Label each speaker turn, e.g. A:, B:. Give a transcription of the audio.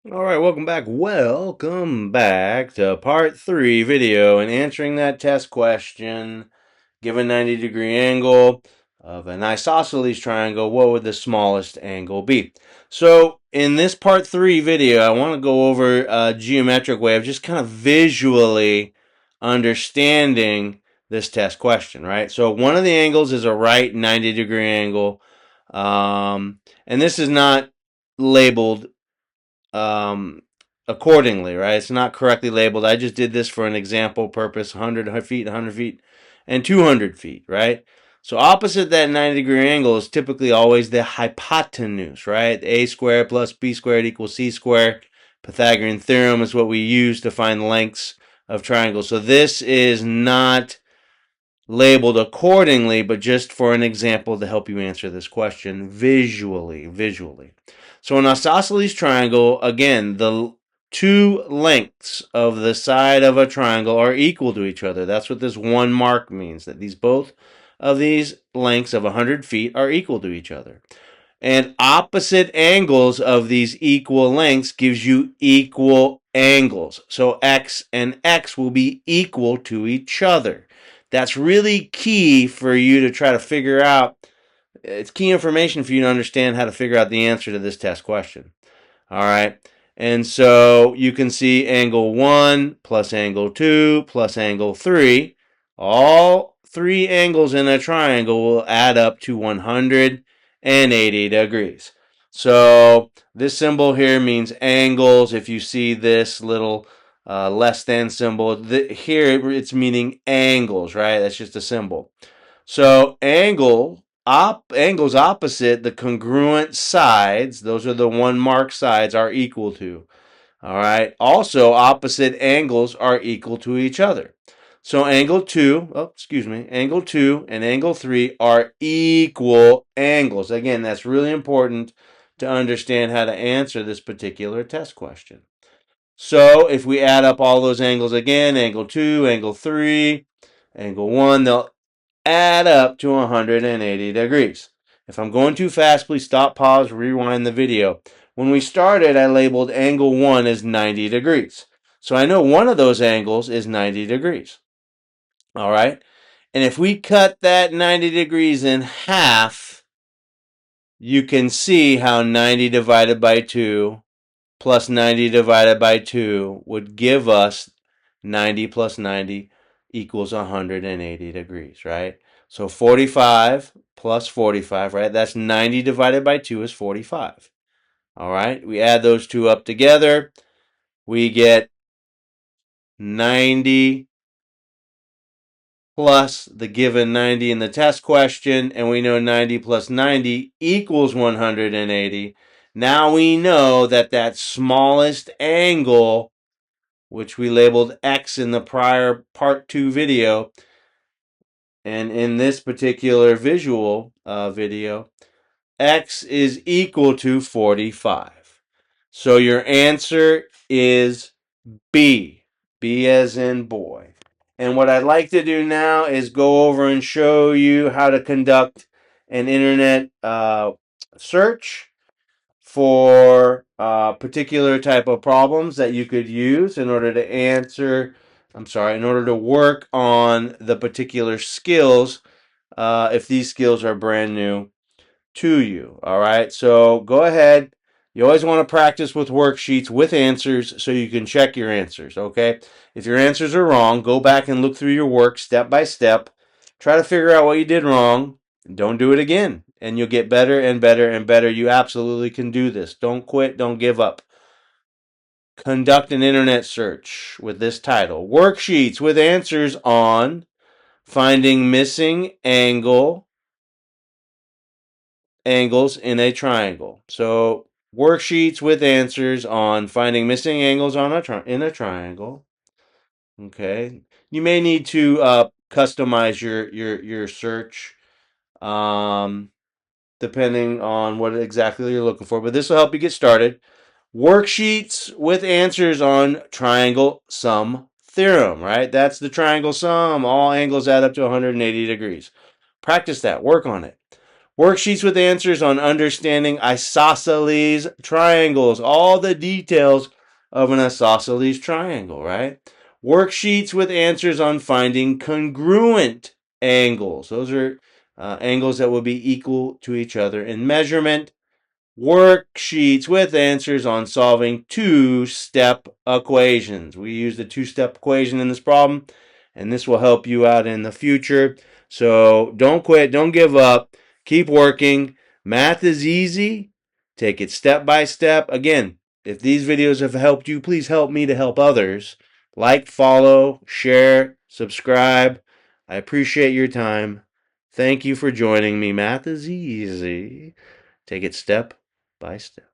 A: All right, welcome back. Welcome back to part 3 video and answering that test question. Given 90-degree angle of an isosceles triangle, what would the smallest angle be? So in this part 3 video, I want to go over a geometric way of just kind of visually understanding this test question, right? So one of the angles is a right 90-degree angle. And this is not labeled accordingly, right? It's not correctly labeled. I just did this for an example purpose, 100 feet, 100 feet, and 200 feet, right? So opposite that 90-degree angle is typically always the hypotenuse, right? A squared plus b squared equals c squared. Pythagorean theorem is what we use to find lengths of triangles. So this is not labeled accordingly, but just for an example to help you answer this question visually. So an isosceles triangle, again, the two lengths of the side of a triangle are equal to each other. That's what this one mark means, that both of these lengths of 100 feet are equal to each other. And opposite angles of these equal lengths gives you equal angles. So x and x will be equal to each other. That's really key for you to try to figure out. It's key information for you to understand how to figure out the answer to this test question. All right. And so you can see angle 1 plus angle 2 plus angle 3. All three angles in a triangle will add up to 180 degrees. So this symbol here means angles. If you see this little less than symbol, here it's meaning angles, right? That's just a symbol. So angles opposite the congruent sides, those are the one mark sides, are equal to. All right. Also, opposite angles are equal to each other. So angle 2 and angle 3 are equal angles. Again, that's really important to understand how to answer this particular test question. So if we add up all those angles again, angle 2, angle 3, angle 1, they'll add up to 180 degrees. If I'm going too fast, please stop, pause, rewind the video. When we started, I labeled angle 1 as 90 degrees. So I know one of those angles is 90 degrees. All right? And if we cut that 90 degrees in half, you can see how 90 divided by 2 plus 90 divided by 2 would give us 90 plus 90 equals 180 degrees, right? So 45 plus 45, right? That's 90 divided by 2 is 45. All right, we add those two up together. We get 90 plus the given 90 in the test question, and we know 90 plus 90 equals 180. Now we know that that smallest angle, which we labeled X in the prior part 2 video, and in this particular visual video, X is equal to 45. So your answer is B. B as in boy. And what I'd like to do now is go over and show you how to conduct an internet search for particular type of problems that you could use in order to in order to work on the particular skills, if these skills are brand new to you. All right, so go ahead. You always want to practice with worksheets with answers so you can check your answers, okay? If your answers are wrong, go back and look through your work step by step. Try to figure out what you did wrong. Don't do it again, and you'll get better and better and better. You absolutely can do this. Don't quit. Don't give up. Conduct an internet search with this title. Worksheets with answers on finding missing angles in a triangle. So worksheets with answers on finding missing angles on in a triangle. Okay, you may need to customize your search, depending on what exactly you're looking for. But this will help you get started. Worksheets with answers on triangle sum theorem. Right, that's the triangle sum. All angles add up to 180 degrees. Practice that. Work on it. Worksheets with answers on understanding isosceles triangles. All the details of an isosceles triangle, right? Worksheets with answers on finding congruent angles. Those are angles that will be equal to each other in measurement. Worksheets with answers on solving two-step equations. We use the two-step equation in this problem, and this will help you out in the future. So don't quit, don't give up, keep working. Math is easy. Take it step by step. Again, if these videos have helped you, please help me to help others. Like, follow, share, subscribe. I appreciate your time. Thank you for joining me. Math is easy. Take it step by step.